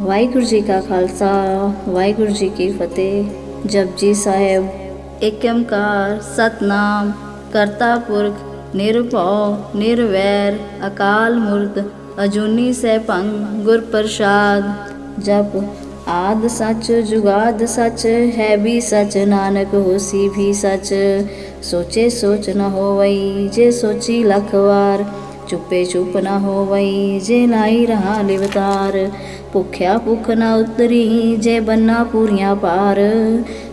ਵਾਹਿਗੁਰੂ ਜੀ ਕਾ ਖਾਲਸਾ ਵਾਹਿਗੁਰੂ ਜੀ ਕੀ ਫਤਿਹ। ਜਪਜੀ ਸਾਹਿਬ। ਏਕ ਓਂਕਾਰ ਸਤਨਾਮ ਕਰਤਾ ਪੁਰਖ ਨਿਰਭਉ ਨਿਰਵੈਰ ਅਕਾਲ ਮੂਰਤ ਅਜੂਨੀ ਸੈਭੰ ਗੁਰ ਪ੍ਰਸਾਦ। ਜਪ ਆਦਿ ਸੱਚ ਜੁਗਾਦ ਸੱਚ ਹੈ ਵੀ ਸੱਚ ਨਾਨਕ ਹੋਸੀ ਵੀ ਸੱਚ। ਸੋਚੇ ਸੋਚ ਨ ਹੋਵਈ ਜੇ ਸੋਚੀ ਲੱਖ ਵਾਰ। ਚੁੱਪੇ ਚੁੱਪ ਨ ਹੋਵਈ ਜੇ ਲਾਈ ਰਹਾ ਲਿਵਤਾਰ। ਭੁੱਖਿਆ ਭੁੱਖ ਨ ਉਤਰੀ ਜੇ ਬੰਨਾ ਪੂਰੀਆਂ ਪਾਰ।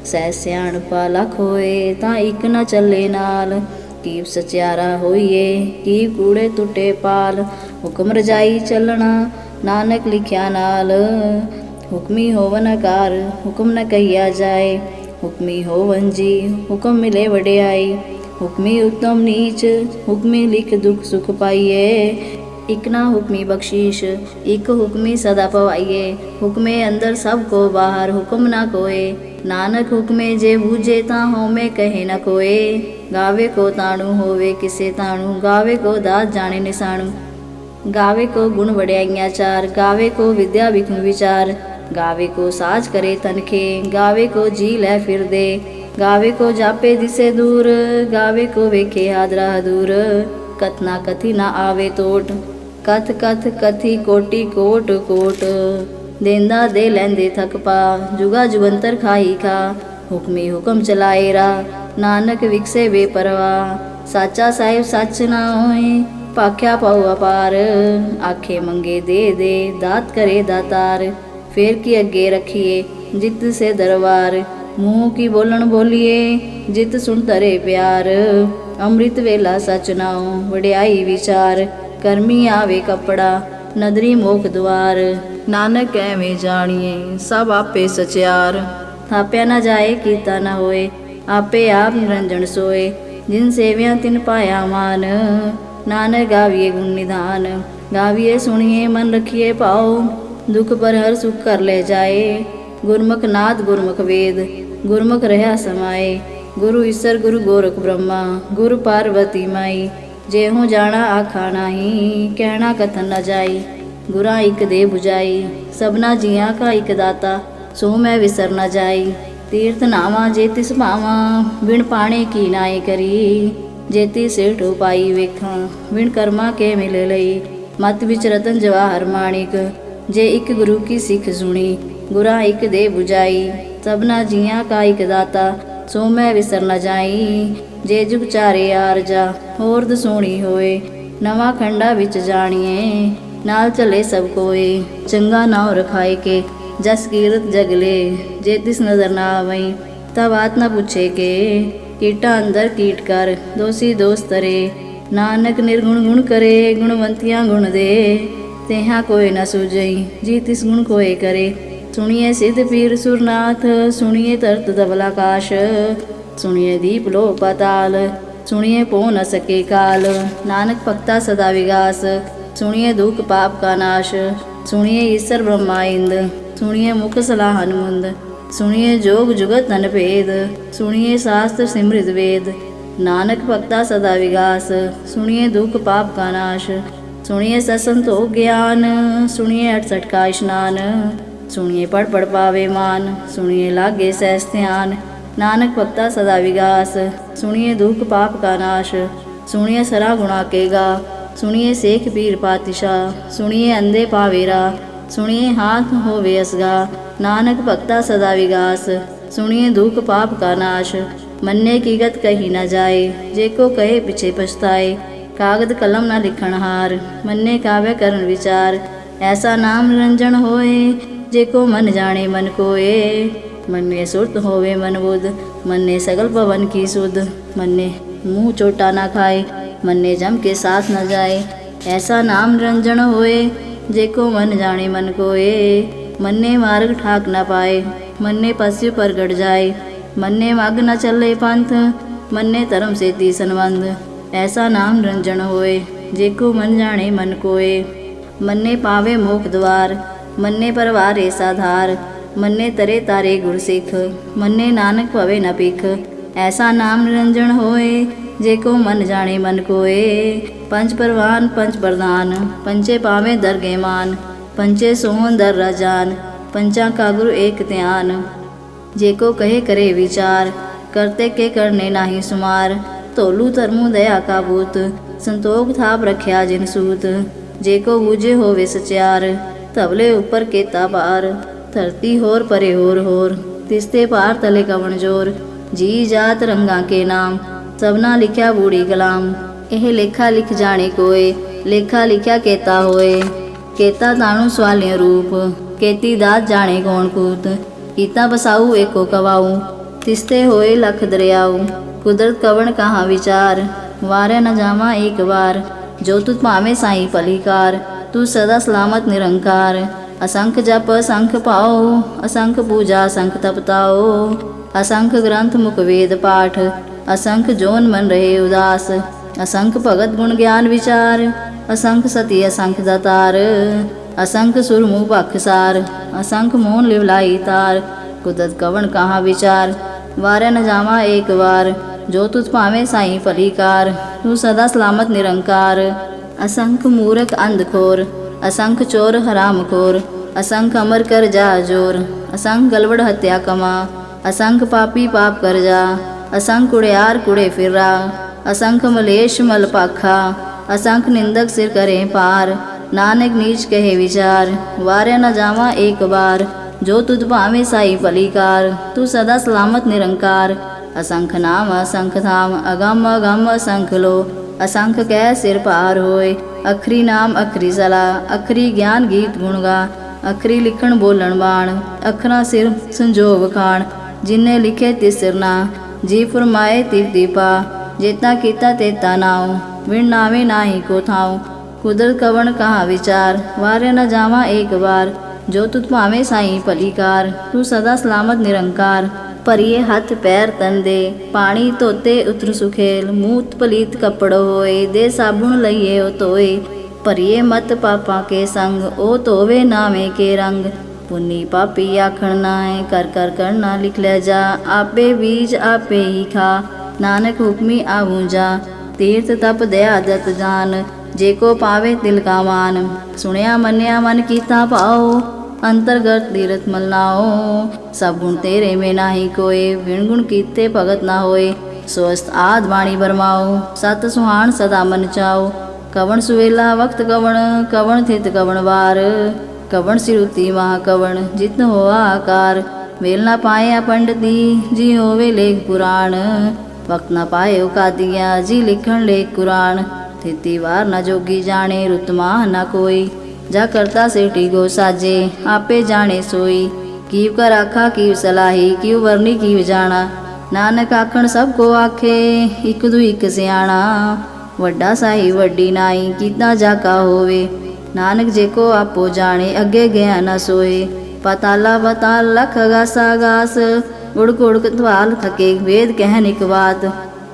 ਸਹਿ ਸਿਆਣਪਾ ਲੱਖ ਹੋਏ ਤਾਂ ਇੱਕ ਨ ਚੱਲੇ ਨਾਲ। ਕੀਪ ਸਚਿਆਰਾ ਹੋਈਏ ਕੀਪ ਕੂੜੇ ਟੁੱਟੇ ਪਾਲ। ਹੁਕਮ ਰਜਾਈ ਚੱਲਣਾ ਨਾਨਕ ਲਿਖਿਆ ਨਾਲ। ਹੁਕਮੀ ਹੋਵਨ ਕਾਰ ਹੁਕਮ ਨ ਕਹੀਆ ਜਾਏ। ਹੁਕਮੀ ਹੋਵਨ ਜੀ ਹੁਕਮ ਮਿਲੇ ਵਡਿਆਈ। ਹੁਕਮੀ ਉਤਮ ਨੀਚ ਹੁਕਮੀ ਲਿਖ ਦੁਖ ਸੁਖ ਪਾਈਏ। ਇਕ ਨਾ ਹੁਕਮੀ ਬਖਸ਼ੀਸ਼ ਇਕ ਹੁਕਮੀ ਸਦਾ ਪਵਾਈਏ। ਹੁਕਮੇ ਅੰਦਰ ਸਭ ਕੋ ਬਾਹਰ ਹੁਕਮ ਨਾ ਕੋਏ। ਨਾਨਕ ਹੁਕਮੇ ਜੇ ਬੂਝੇ ਤਾਂ ਹਉਮੈ ਕਹੇ ਨ ਕੋਏ। ਗਾਵੇ ਕੋ ਤਾਣੂ ਹੋਵੇ ਕਿਸੇ ਤਾਣੂ ਗਾਵੇ ਕੋ ਦਾਤ ਜਾਣੇ ਨਿਸਾਣੂ। ਗਾਵੇ ਕੋ ਗੁਣ ਵਡਿਆਈਆਂ ਚਾਰ ਗਾਵੇ ਕੋ ਵਿਦਿਆ ਵਿਖਮ ਵਿਚਾਰ। ਗਾਵੇ ਕੋ ਸਾਜ ਕਰੇ ਤਨਖੇ ਗਾਵੇ ਕੋ ਜੀ ਲੈ ਫਿਰਦੇ। ਗਾਵੇ ਕੋ ਜਾਪੇ ਦਿਸੇ ਦੂਰ ਗਾਵੇ ਕੋ ਵੇਖੇ ਹਾਦਰਾ ਦੂਰ। ਕਥਨਾ ਕਥੀ ਨਾ ਆਵੇ ਤੋਟ ਕਥ ਕਥ ਕਥੀ ਕੋਟੀ ਕੋਟ ਕੋਟ। ਦੇਂਦਾ ਦੇ ਲੈਂਦੇ ਥਕ ਪਾ ਜੁਗਾ ਜੁਗੰਤਰ ਖਾਈ ਖਾ। ਹੁਕਮੀ ਹੁਕਮ ਚਲਾਏ ਰਾ ਨਾਨਕ ਵਿਕਸੇ ਬੇਪਰਵਾ। ਸਾਚਾ ਸਾਹਿਬ ਸੱਚ ਨਾ ਹੋਏ ਭਾਖਿਆ ਪਾਉ ਅਪਾਰ। ਆਖੇ ਮੰਗੇ ਦੇ ਦਾਤ ਕਰੇ ਦਾਤਾਰ। ਫੇਰ ਕੀ ਅੱਗੇ ਰੱਖੀਏ ਜਿਤ ਸੇ ਦਰਬਾਰ। ਮੂੰਹ ਕੀ ਬੋਲਣ ਬੋਲੀਏ ਜਿਤ ਸੁਣ ਧਰੇ ਪਿਆਰ। ਅੰਮ੍ਰਿਤ ਵੇਲਾ ਸਚ ਨਾਉ ਵਡਿਆਈ ਵਿਚਾਰ। ਕਰਮੀ ਆਵੇ ਕੱਪੜਾ ਨਦਰੀ ਮੋਖ ਦੁਆਰ। ਨਾਨਕ ਐਵੇਂ ਜਾਣੀਏ ਸਭ ਆਪੇ ਸਚਿਆਰ। ਥਾਪਿਆ ਨਾ ਜਾਏ ਕੀਤਾ ਨਾ ਹੋਏ ਆਪੇ ਆਪ ਨਿਰੰਜਨ ਸੋਏ। ਜਿਨ ਸੇਵਿਆ ਤਿਨ ਪਾਇਆ ਮਾਨ ਨਾਨਕ ਗਾਵੀਏ ਗੁਣ ਨਿਧਾਨ। ਗਾਵੀਏ ਸੁਣੀਏ ਮਨ ਰਖੀਏ ਭਾਉ ਦੁਖ ਪਰ ਹਰ ਸੁਖ ਕਰ ਲੈ ਜਾਏ। ਗੁਰਮੁਖ ਨਾਦ ਗੁਰਮੁਖ ਵੇਦ ਗੁਰਮੁਖ ਰਹਾ ਸਮਾਏ। ਗੁਰੂ ਈਸਰ ਗੁਰੂ ਗੋਰਖ ਬ੍ਰਹਮਾ ਗੁਰੂ ਪਾਰਵਤੀ ਮਾਈ। जेहू जाना आखा नाही कहना कथन न जाई। गुरा इक दे बुझाई सबना जिया का इक दाता सो मैं विसर न जाई। तीर्थ नावा जे तिस भावा बिन पाने की नाए करी। जेती सेठ पाई वेखा बिन कर्मा के मिले लई। मत विच रतन जवाहर माणिक जे इक गुरु की सिख सुनी। गुरा इक दे बुझाई सबना जिया का इक दाता सो मैं विसर न जाई। जे जुग चारे आरजा होर दसोणी होए नवा खंडा विच जाणीए। नाल चले सब कोए चंगा नाव रखाए के जस कीरत जगले। जे तिस नजर ना आवई तब बात न पूछे के। कीटा अंदर कीट कर दोषी दोष तरे। नानक निर्गुण गुण करे गुणवंतियां गुण दे। तेहा कोई न सूझई जी तिस गुण कोई करे। सुनिए सिद्ध पीर सुरनाथ सुनिए तरत धवल आकाश। सुनिए दीप लो पाताल सुनिए पो न सके काल। नानक भक्ता सदा विगास सुनिए दुख पाप का नाश। सुनिए ईश्वर ब्रह्मा इंद सुनिए मुख सलाहन मुंद। सुनिए जोग जुगत धन भेद सुनिए शास्त्र सिमृत वेद। नानक भक्ता सदा विगास सुनिए दुख पाप का नाश। सुनिए सत्संतोख ज्ञान सुनिए 68 का स्नान। सुनिए पढ़ पढ़ पावे मान सुनिए लागे सहस ध्यान। नानक भक्ता सदा विगास सुनिए दुख पाप का नाश। सुनिए सरा गुणा के गा सुनिए शेख पीर पातिशाह। सुनिए अंधे पावेरा सुनिए हाथ होवे असगा। नानक भक्ता सदा विगास सुनिए दुख पाप का नाश। मन्ने की गत कही न जाए जेको कहे पिछे पछताए। कागद कलम न लिखण हार मन्ने काव्य करन विचार। ऐसा नाम निरंजन होए जेको मन जाने मन कोए। मन्ने सुरत होवे मन बुध मन्ने सगल पवन की सुध। मन्ने मुँह चोटा ना खाए मन्ने जम के साथ न जाए। ऐसा नाम निरंजन होए जेको मन जाने मन कोए। मन्ने मार्ग ठाक न पाए मन्ने पशु पर गड़ जाए। मन्ने माग न चले पंथ मन्ने धर्म से ती संबंध। ऐसा नाम निरंजन होए जेको मन जाने मन कोए। मन्ने पावे मोख द्वार मन्ने परवारे साधार। मन्ने तरे तारे गुर सिख मन्ने नानक पवे न पिख। ऐसा नाम निरंजन होए जेको मन जाने मन कोए। पंच परवान पंच प्रधान पंचे पावे दरगे मान। पंचे सोहन दर राजान, पंचा का गुरु एक ध्यान। जेको कहे करे विचार, करते के करने नाही सुमार। तोलू धर्मु दया का भूत, संतोख थाप रख्या जिन सूत। जेको बूझे होवे सचार, तबले ऊपर केता पार। धरती होर परे होर होर, तिस्ते पार तले कवन जोर। जी जात रंगा के नाम, सबना लिख्या बूढ़ी कलाम। एह लेखा लिख जाने कोय, लेखा लिख्या केता होए। केता ताणु स्वाल्य रूप, केती दात जाने कौन कूत। कीता बसाऊ एको कवाऊ, तिस्ते होए लख दरियाऊ। कुदरत कवन कहाँ विचार, वारे न जावा एक बार। जो तुझ पावे साई पलिकार, तू सदा सलामत निरंकार। असंख जप असंख पाओ, असंख पूजा असंख तपताओ। असंख ग्रंथ मुख वेद पाठ, असंख जोन मन रहे उदास। असंख भगत गुण ज्ञान विचार, असंख सती असंख दातार। असंख सुरमु बखसार, असंख मोहन लिवलाई तार। कुदरत कवन कहाँ विचार, वारे न जावा एक बार। जो तुझ पावे साई पलिकार, तू सदा सलामत निरंकार। असंख मूरख अंधखोर, असंख चोर हरामखोर। असंख अमर कर जा जोर, असंख गलबड़ हत्या कमा। असंख पापी पाप कर जा, असंख कुड़ियार कुड़े फिरा। असंख मलेश मल पाखा, असंख निंदक सिर करे पार। नानक नीच कहे विचार, वारे न जावा एक बार। जो तुझ पावे साई पलिकार, तू सदा सलामत निरंकार। असंख नाम असंख धाम, अगम अगम असंख लो। असंख कह सिर पार होए, अखरी नाम अखरी सलाह। अखरी ज्ञान गीत गुण गा, अखरी लिखण बोलन बाण। अखरा सिर संजोग खाण, जिन्ने लिखे तिस सिर ना। जी फरमाए तिर दीपा, जेता कीता तेता नाव। विण नावे नाही को थाव, कुदरत कवन कहाँ विचार। वारे न जावा एक बार, जो तुझ पावे साई पलिकार। तू सदा सलामत निरंकार। परिए हथ पैर तन दे, पानी धोते उतर सुखेल। मूत पलीत कपड़ होए, दे साबुन लइए ओ धोए। परिए मत पापा के संग, ओ धोवे नावे के रंग। पुन्नी पापी आखण नाय, कर कर करना लिख ले जा। आपे बीज आपे ही खा, नानक हुक्मी आवू जा। तीर्थ तप दया दत जान, जेको पावे तिल का मान। सुनया मन्या मन कीता पाओ, अंतर्गत तीरथ मलनाओ। सब गुण तेरे में नाही कोय, विण गुण कीते भगत ना होए। स्वस्थ आद वाणी बरमाओ, सत सुहान सदा मन चाओ। कवन सुवेला वक्त कवन, कवन थित कवन वार। कवन सिरुति महा कवन, जित होआ आकार। वेल ना पाया पंडिती, जी होवे लेख पुराण। वक्त ना पाए उकादिया, जी लिखण लेख कुरान। थिति वार न जोगी जाने, रुतमा न कोई। जा करता सेठी गो साजे, आपे जाने सोई। कीव कर आखा कीव सलाही, कीव वरनी कीव जाना। नानक आखण सबको आखे, इक दू इक सियाणा। वड्डा साही वड्डी नाई, कीता जाका होवे। नानक जेको आपो जाने, अगे गया न सोए। पाताला पाताल लख गासा गास, उड़क उड़क त्वाल थके। वेद कहन इक बात,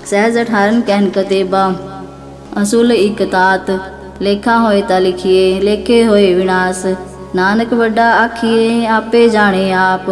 सहज अठारन कहन कतेबा। असुल इक तात, लेखा होए ता लिखिए, लेखे होए विनाश। नानक वड्डा आखिए, आपे जाने आप।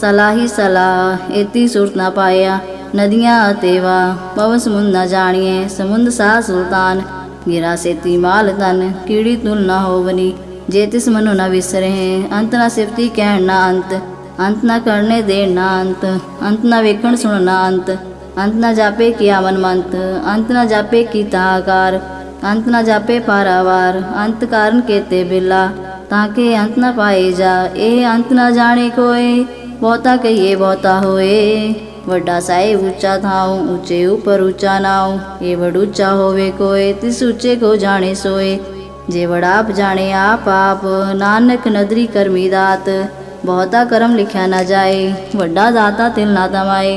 सलाही सलाह, एती सुरत न पाया। नदियाँ अतेवा, पवन समुंद न जानिए। समुंद सा सुल्तान, गिरा सेती माल तन। कीड़ी तुल न होवनी, जे तिस मनु न विसरे। अंत न सिफती कहण न अंत, अंत न करने दे न अंत। अंत न वेखण सुन न अंत, अंत न जापे किया मन मंत। अंत न जापे कीता आकार, अंत न जापे पारावार। अंत कारण केते बिला, ताके अंत न पाए जा। ए अंत न जाने कोय, बहुता कहिए बहुता होए। वड्डा साहे ऊंचा थाऊ, ऊंचे ऊपर ऊंचा नाऊ। ए वड ऊंचा होवे कोय, तिस ऊंचे को जाने सोए। जे वड आप जाने आप आप, नानक नदरी करमी दात। बहुता करम लिख्या न जाए, वड्डा दाता तिल ना तमाए।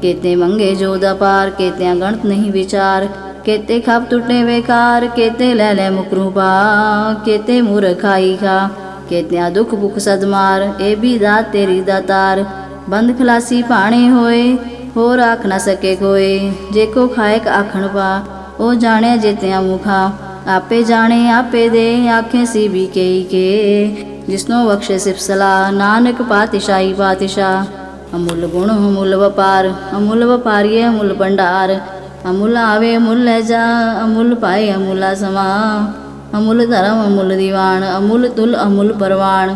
केते मंगे जो दपार, केत्या गणत नहीं विचार। केते खाप टूटे बेकार, केते ले ले मुकरूपा। केते मूर्ख खाई खा, केत्या दुख भुख सदमार। ए भी दात तेरी दातार, बंद खलासी पाणे होए। होर आख न सके कोय, जेको खाएक आखण पा। ओ जाने जेत्या मुखा, आपे जाने आपे दे। आखें सी भी के जिसनो बख्शे सिर्फ सलाह। नानक पातिशाही पातिशाह, अमूल गुण अमूल व्यापार। अमूल व्यापारिये अमूल भंडार, अमूल आवे अमूल ले जा। अमूल पाए अमूला समा, अमूल धर्म अमूल दीवान, अमूल तुल अमूल परवान,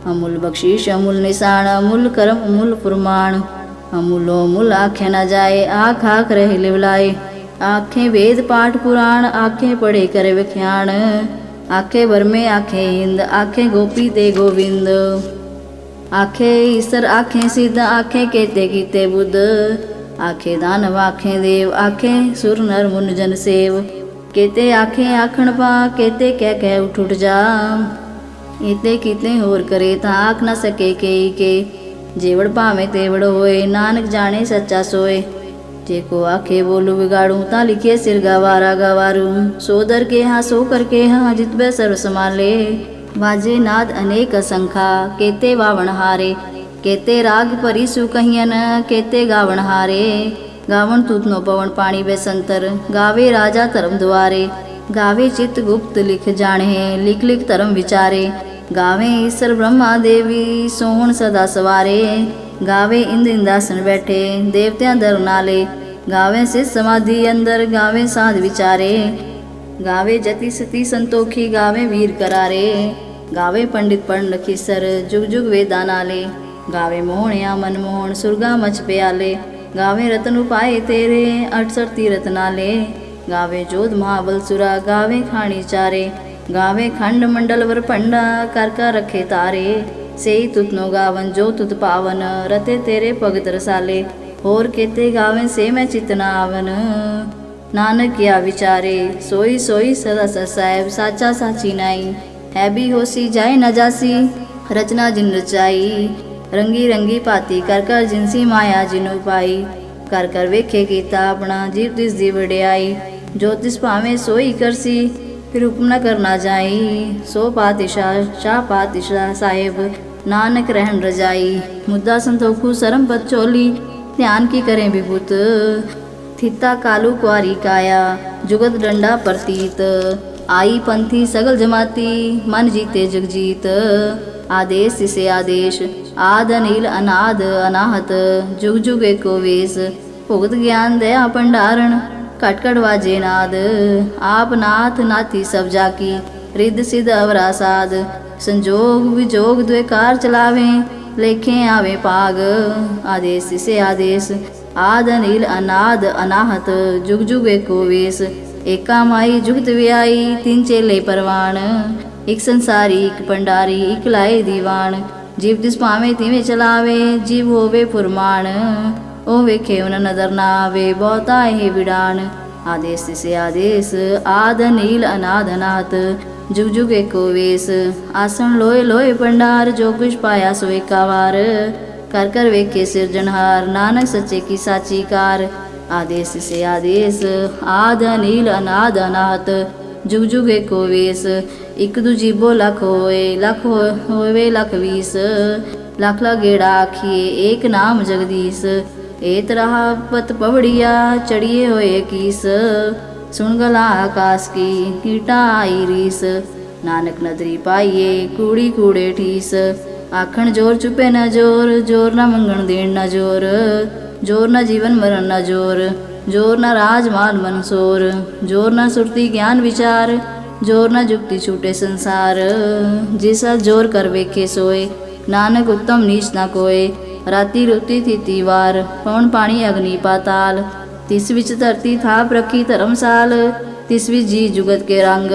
अमूल बख्शीश अमूल निशान, अमूल करम अमूल फुरमान, अमूलो अमूल आँखें न जाए, आँख आँख रहे लिवलाए, आँखें वेद पाठ पुराण, आँखें पढ़े करे विख्यान, आँखें भर में आँखें हिंद, आँखें गोपी ते गोविंद, आँखें ईश्वर आँखें सिद्ध, आँखें केते कीते बुद्ध, आँखें दानव आँखें देव, आँखें सुर नर मुन जन सेव, केते आँखें आखण पा, केते कह उठ उठ जा, इते कितने होर करे ता आँख न सके के जेवड़ पावे तेवड़ होए, नानक जाने सच्चा सोए, जेको आखे बोलू बिगाड़ू ता लिखे सिर गवारा गवारू, सो दर के हाँ सो करके हाँ जितबे सर्व संभाले, बाजे नाद अनेक असंखा, केते वावण हारे, केते राग परिसु कहियन, केते गावण हारे, गावण तूतनो पवन पाणी बेसंतर, गावे राजा धर्म द्वारे, गावे चित्त गुप्त लिख जाने, लिख लिख धर्म विचारे, गावे ईश्वर ब्रह्मा देवी सोहण सदा सवारे, गावे इंद्र इंदासन बैठे देवत्या दर नाले, गावे सिद्ध समाधि अंदर, गावे साध विचारे, गावे जति सती संतोखी, गावे वीर करारे, गावे पंडित पढ़ खिसर, जुग जुग वेदा नाले, गावे मोहन या मनमोहन सुरगा मच प्याले, गावे रतन उपाय तेरे 68 तीरथ नाले, गावे जोध महाबल सुरा, गावे खाणी चारे, गावे खंड मंडल वर पंडा, कर कर रखे तारे, सेई तुतनो गावन जो तुत पावन, रते तेरे भगत रसाले, होर केते गावन से मैं चितना आवन, नानक क्या विचारे, सोई सोई सदा साहेब, साचा साची नाई, है भी होसी जाए न जासी, रचना जिन रचाई, रंगी रंगी पाती कर कर जिनसी माया जिनु पाई, कर कर वेखे कीता अपना जीव तिस दी वड्याई, जो तिस पावे सोई करसी, फिर हुक्म न करना जाई, सो पातिशाह शाह पातिशाह साहेब, नानक रहन रजाई, मुद्दा संतोखु सरम पत चोली, ध्यान की करें विभूत, थिता कालू कुआरी काया, जुगत डंडा प्रतीत, आई पंथी सगल जमाती, मन जीते जग जीत, आदेश से आदेश, आद अनिल अनाद अनाहत, जुग जुग एको वेश, भुगत ज्ञान दया भंडारण, कटकट वाजे नाद, आप नाथ नाथी सब जाकी, रिद्ध सिद्ध अवरा साध, संजोग विजोग द्वेकार चलावे, लेखें आवे पाग, आदेश से आदेश, आद अनिल अनाद अनाहत, जुग जुग एको वेश, एका माई जुगत व्याई, 3 चेले परवान, एक संसारी एक पंडारी एक लाए दीवान, जीव तिस पावे तिਵੇਂ चलावे, जीव होवे फुरमान, ओ वेखे उन नदर ना आवे, बहुता है विडान, आदेश से आदेश, आद नील अनाद अनाथ, जुग जुग एको वेश, आसन लोए लोए पंडार, जो कुछ पाया सो एका वार, कर कर वेखे सिरजनहार, नानक सच्चे की साची कार, आदेश से आदेश, आद नील अनाद अनाथ, जुग जुग एको वेश, एक दू जीबो लख होवे लख 20, लख लख गेड़ा आखिए एक नाम जगदीश, एत रहा पत पवड़िया चढ़िए होए कीस, सुन गला आकाश की कीटा आई रीस, नानक नदरी पाइये कूड़ी कूड़े ठीस, आखण जोर चुपे न जोर, जोर न मंगण देण न जोर, जोर न जीवन मरण न जोर, जोर न राज मान मनसोर, जोर न सुरती ज्ञान विचार, जोर न जुक्ति छूटे संसार, जिसा जोर कर वेखे सोए, नानक उत्तम नीच न कोय, राती रुती थी तीवार, पवन पानी अग्नि पाताल, तिस विच धरती थाप रखी धर्मसाल, तिस विच जी जुगत के रंग,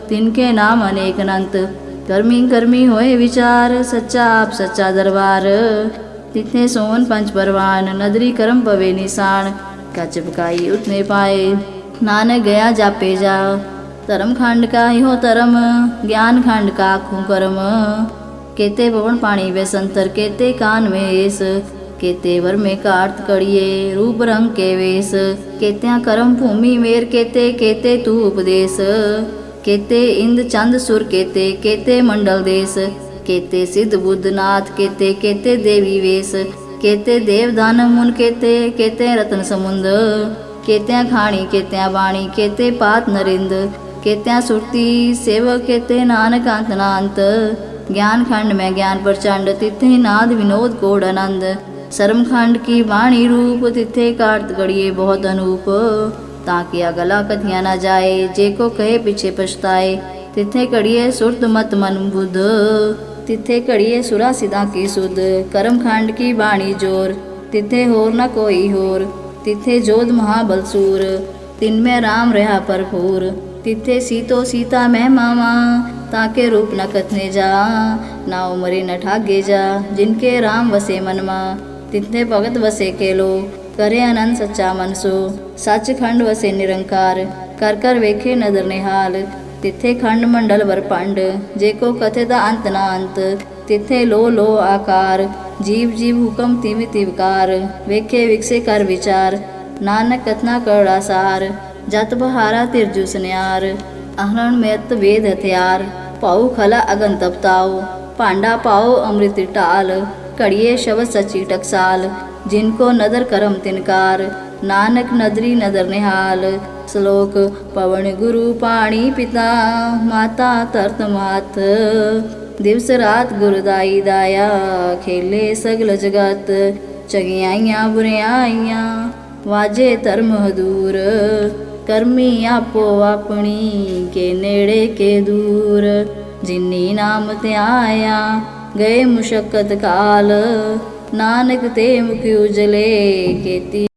तिनके नाम अनेक अनंत, कर्मी कर्मी होए विचार, सच्चा आप सच्चा दरबार, तिथे सोन पंच परवान, नदरी करम पवे निशान, कच पकाई उतने पाए, नानक गया जापे जा, धर्म खंड का हो धर्म, ज्ञान खंड का आखूं कर्म, केते पवन पानी वे संतर, केते कान में एस, केते वर में कार्त कड़िए रूप रंग के वेश, केत्या कर्म भूमि मेर, केते केते तू उपदेश, केते इंद चंद सुर, केते केते मंडल देश, केते सिद्ध बुद्ध नाथ, केते केते देवी वेश, केते देव दानव मुन, केते केते रत्न समुंद, केत्या खाणी केत्या बाणी, केते पात नरिंद, केत्या सुरती सेवक, केते नानक अंत नांत, ज्ञान खंड में ज्ञान प्रचंड, तिथे नाद विनोद कोड आनंद, शर्म खंड की वाणी रूप, तिथे कार्त गड़िए बहुत अनूप, ताकि गला कथिया ना जाए। जेको कहे पीछे पछताए, तिथे कड़िए सुरत मत मन बुध। तिथे कड़िए सुरा सिदा की सुध, करम खांड की बाणी जोर। तिथे होर न कोई होर, तिथे जोध महाबलसूर। तिनमें राम रहा भरपूर, तिथे सीतो सीता मैं मामा। ताके रूप न कथने जा, ना उमरे न ठागे जा। जिनके राम वसे मनमा, तिथे भगत वसे केलो। करे अनंत सच्चा मनसो, सच खंड वसे निरंकार। कर कर वेखे नदर निहाल, तिथे खंड मंडल बरपंड। जेको कथित अंत ना अंत, तिथे लो आकार। जीव जीव हुकम तिव तिवकार, वेखे विकसे कर विचार। नानक कथना कड़ा सार, जत बहारा तिरजु सन्यार। अहरण मैत वेद हथियार, पाऊ खला अगन तपताओ। पांडा पाओ अमृत टाल, कड़िए शब्द सची टकसाल। जिनको नदर करम तिनकार, नानक नदरी नदर निहाल। श्लोक पवन गुरु पाणी पिता, माता तरत मात। दिवस रात गुरदाई दाया, खेले सगल जगत। चगियाइयां बुरियाइयां, वाजे धर्म हदूर। करमी आपो अपनी, के नेड़े के दूर। जिन्नी नाम ते आया, गए मुशक्कत काल। नानक ते मुख उजले, खेती